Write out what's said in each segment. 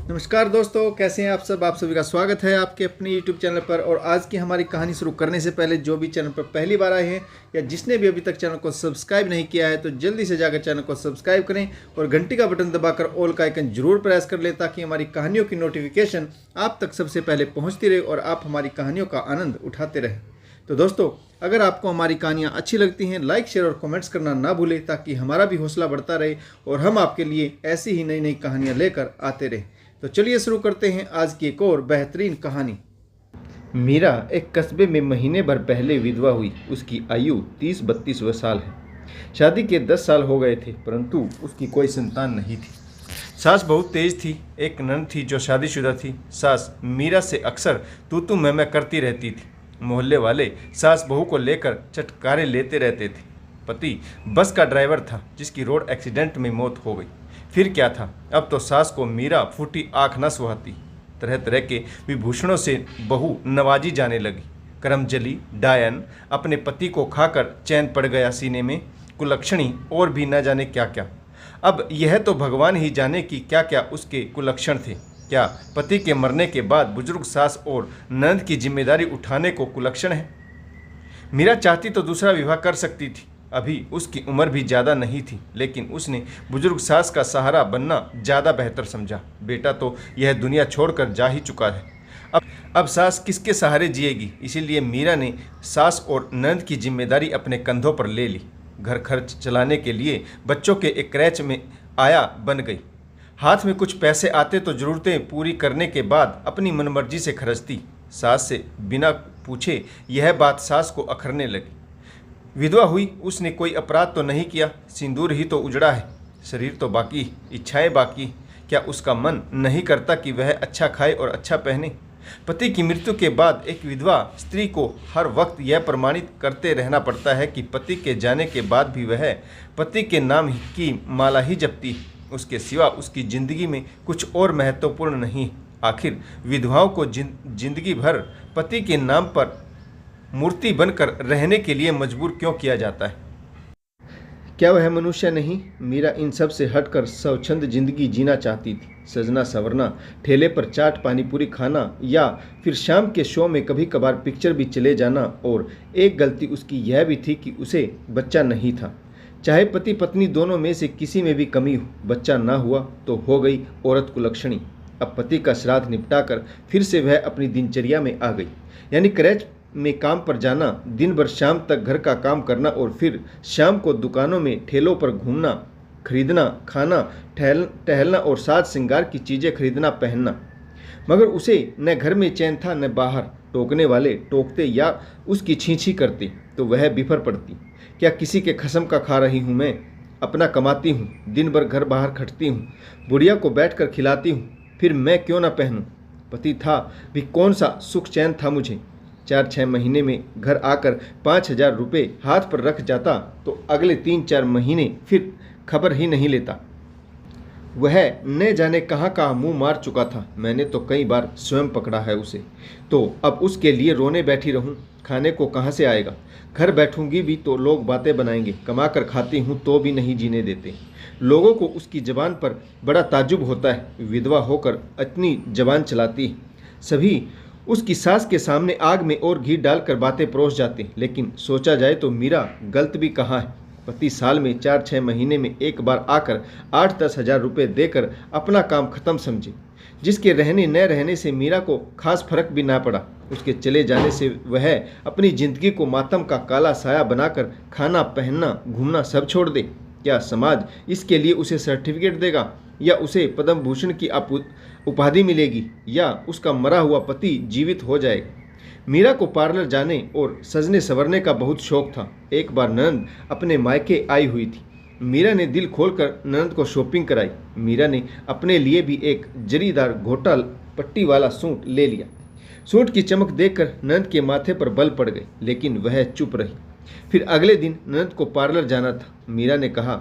नमस्कार दोस्तों, कैसे हैं आप सब। आप सभी का स्वागत है आपके अपने YouTube चैनल पर। और आज की हमारी कहानी शुरू करने से पहले जो भी चैनल पर पहली बार आए हैं या जिसने भी अभी तक चैनल को सब्सक्राइब नहीं किया है तो जल्दी से जाकर चैनल को सब्सक्राइब करें और घंटी का बटन दबाकर ऑल का आइकन जरूर प्रेस कर लें ताकि हमारी कहानियों की नोटिफिकेशन आप तक सबसे पहले पहुँचती रहे और आप हमारी कहानियों का आनंद उठाते रहें। तो दोस्तों, अगर आपको हमारी कहानियाँ अच्छी लगती हैं, लाइक शेयर और कमेंट्स करना ना भूलें ताकि हमारा भी हौसला बढ़ता रहे और हम आपके लिए ऐसी ही नई नई कहानियाँ लेकर आते रहें। तो चलिए शुरू करते हैं आज की एक और बेहतरीन कहानी। मीरा एक कस्बे में महीने भर पहले विधवा हुई। उसकी आयु 30-32 साल है। शादी के 10 साल हो गए थे परंतु उसकी कोई संतान नहीं थी। सास बहुत तेज थी। एक ननद थी जो शादीशुदा थी। सास मीरा से अक्सर तू मैं करती रहती थी। मोहल्ले वाले सास बहू को लेकर चटकारे लेते रहते थे। पति बस का ड्राइवर था जिसकी रोड एक्सीडेंट में मौत हो गई। फिर क्या था, अब तो सास को मीरा फूटी आँख न सुहाती। तरह तरह के विभूषणों से बहू नवाजी जाने लगी। करमजली, डायन, अपने पति को खाकर चैन पड़ गया सीने में, कुलक्षणी और भी न जाने क्या क्या। अब यह तो भगवान ही जाने कि क्या क्या उसके कुलक्षण थे। क्या पति के मरने के बाद बुजुर्ग सास और ननद की जिम्मेदारी उठाने को कुलक्षण है? मीरा चाहती तो दूसरा विवाह कर सकती थी। अभी उसकी उम्र भी ज़्यादा नहीं थी, लेकिन उसने बुजुर्ग सास का सहारा बनना ज़्यादा बेहतर समझा। बेटा तो यह दुनिया छोड़कर जा ही चुका है। अब सास किसके सहारे जिएगी? इसीलिए मीरा ने सास और ननद की जिम्मेदारी अपने कंधों पर ले ली। घर खर्च चलाने के लिए बच्चों के एक क्रैच में आया बन गई। हाथ में कुछ पैसे आते तो ज़रूरतें पूरी करने के बाद अपनी मनमर्जी से खर्चती। सास से बिना पूछे यह बात सास को अखरने लगी। विधवा हुई, उसने कोई अपराध तो नहीं किया। सिंदूर ही तो उजड़ा है, शरीर तो बाकी, इच्छाएं बाकी। क्या उसका मन नहीं करता कि वह अच्छा खाए और अच्छा पहने? पति की मृत्यु के बाद एक विधवा स्त्री को हर वक्त यह प्रमाणित करते रहना पड़ता है कि पति के जाने के बाद भी वह पति के नाम की माला ही जपती है। उसके सिवा उसकी जिंदगी में कुछ और महत्वपूर्ण नहीं। आखिर विधवाओं को जिंदगी भर पति के नाम पर मूर्ति बनकर रहने के लिए मजबूर क्यों किया जाता है? क्या वह मनुष्य नहीं? मीरा इन सब से हटकर स्वच्छंद जिंदगी जीना चाहती थी। सजना संवरना, ठेले पर चाट पानीपुरी खाना या फिर शाम के शो में कभी कभार पिक्चर भी चले जाना। और एक गलती उसकी यह भी थी कि उसे बच्चा नहीं था। चाहे पति पत्नी दोनों में से किसी में भी कमी हो, बच्चा ना हुआ तो हो गई औरत कुलक्षणी। अब पति का श्राद्ध निपटाकर फिर से वह अपनी दिनचर्या में आ गई, यानी क्रैच में काम पर जाना, दिन भर शाम तक घर का काम करना और फिर शाम को दुकानों में ठेलों पर घूमना, खरीदना, खाना, टहलना और साज श्रृंगार की चीज़ें खरीदना, पहनना। मगर उसे न घर में चैन था न बाहर। टोकने वाले टोकते या उसकी छींछी करते तो वह बिफर पड़ती। क्या किसी के खसम का खा रही हूँ मैं? अपना कमाती हूँ, दिन भर घर बाहर खटती हूँ, बुढ़िया को बैठकर खिलाती हूँ, फिर मैं क्यों ना पहनूँ? पति था भी कौन सा सुख चैन था मुझे? 4-6 महीने में घर आकर 5,000 रुपये हाथ पर रख जाता तो अगले 3-4 महीने फिर खबर ही नहीं लेता। वह न जाने कहाँ कहाँ मुंह मार चुका था। मैंने तो कई बार स्वयं पकड़ा है उसे। तो अब उसके लिए रोने बैठी रहूं? खाने को कहाँ से आएगा? घर बैठूंगी भी तो लोग बातें बनाएंगे। कमा कर खाती हूँ तो भी नहीं जीने देते। लोगों को उसकी ज़बान पर बड़ा ताज्जुब होता है। विधवा होकर इतनी ज़बान चलाती है। सभी उसकी सास के सामने आग में और घी डालकर बातें परोस जाते। लेकिन सोचा जाए तो मीरा गलत भी कहाँ है। पति साल में 4-6 महीने में एक बार आकर 8-10 हज़ार रुपये देकर अपना काम खत्म समझे, जिसके रहने न रहने से मीरा को खास फर्क भी ना पड़ा। उसके चले जाने से वह अपनी जिंदगी को मातम का काला साया बनाकर खाना, पहनना, घूमना सब छोड़ दे। क्या समाज इसके लिए उसे सर्टिफिकेट देगा या उसे पद्म भूषण की उपाधि मिलेगी या उसका मरा हुआ पति जीवित हो जाएगा? मीरा को पार्लर जाने और सजने संवरने का बहुत शौक था। एक बार ननद अपने मायके आई हुई थी। मीरा ने दिल खोलकर ननद को शॉपिंग कराई। मीरा ने अपने लिए भी एक जरीदार घोटाल पट्टी वाला सूट ले लिया। सूट की चमक देखकर ननद के माथे पर बल पड़ गए, लेकिन वह चुप रही। फिर अगले दिन ननद को पार्लर जाना था। मीरा ने कहा,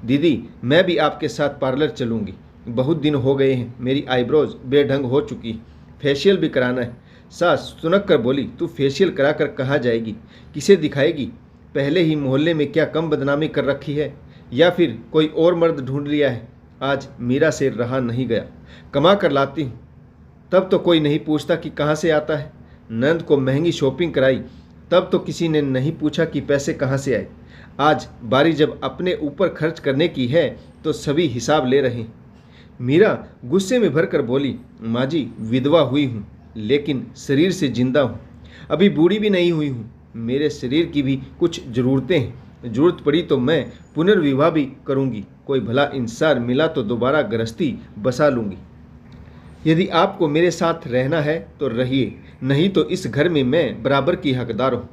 दीदी मैं भी आपके साथ पार्लर चलूँगी। बहुत दिन हो गए हैं, मेरी आईब्रोज बेढंग हो चुकी है, फेशियल भी कराना है। सास सुनक कर बोली, तू फेशियल करा कर कहाँ जाएगी? किसे दिखाएगी? पहले ही मोहल्ले में क्या कम बदनामी कर रखी है या फिर कोई और मर्द ढूंढ लिया है? आज मीरा से रहा नहीं गया। कमा कर लाती हूँ तब तो कोई नहीं पूछता कि कहाँ से आता है। नंद को महंगी शॉपिंग कराई तब तो किसी ने नहीं पूछा कि पैसे कहाँ से आए। आज बारी जब अपने ऊपर खर्च करने की है तो सभी हिसाब ले रहे हैं। मीरा गुस्से में भरकर बोली, माँ जी विधवा हुई हूँ लेकिन शरीर से जिंदा हूँ। अभी बूढ़ी भी नहीं हुई हूँ। मेरे शरीर की भी कुछ ज़रूरतें हैं। ज़रूरत पड़ी तो मैं पुनर्विवाह भी करूँगी। कोई भला इंसान मिला तो दोबारा गृहस्थी बसा लूँगी। यदि आपको मेरे साथ रहना है तो रहिए, नहीं तो इस घर में मैं बराबर की हकदार हूँ।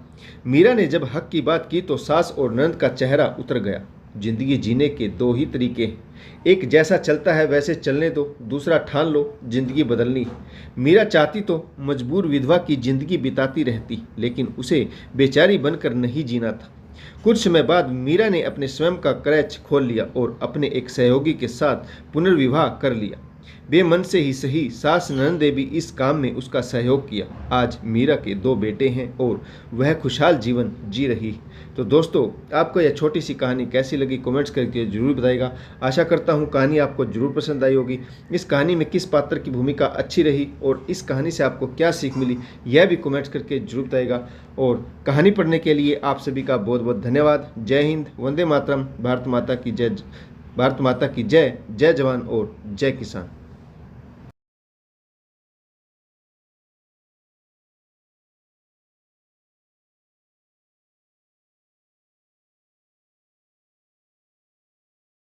मीरा ने जब हक की बात की तो सास और नंद का चेहरा उतर गया। जिंदगी जीने के दो ही तरीके हैं, एक जैसा चलता है वैसे चलने दो, दूसरा ठान लो जिंदगी बदलनी है। मीरा चाहती तो मजबूर विधवा की जिंदगी बिताती रहती, लेकिन उसे बेचारी बनकर नहीं जीना था। कुछ समय बाद मीरा ने अपने स्वयं का क्रैच खोल लिया और अपने एक सहयोगी के साथ पुनर्विवाह कर लिया। बेमन से ही सही सास नंद ने भी इस काम में उसका सहयोग किया। आज मीरा के 2 बेटे हैं और वह खुशहाल जीवन जी रही है। तो दोस्तों, आपको यह छोटी सी कहानी कैसी लगी कमेंट्स करके जरूर बताइएगा। आशा करता हूँ कहानी आपको जरूर पसंद आई होगी। इस कहानी में किस पात्र की भूमिका अच्छी रही और इस कहानी से आपको क्या सीख मिली यह भी कमेंट्स करके जरूर बताइएगा। और कहानी पढ़ने के लिए आप सभी का बहुत बहुत धन्यवाद। जय हिंद, वंदे मातरम, भारत माता की जय, भारत माता की जय, जय जवान और जय किसान।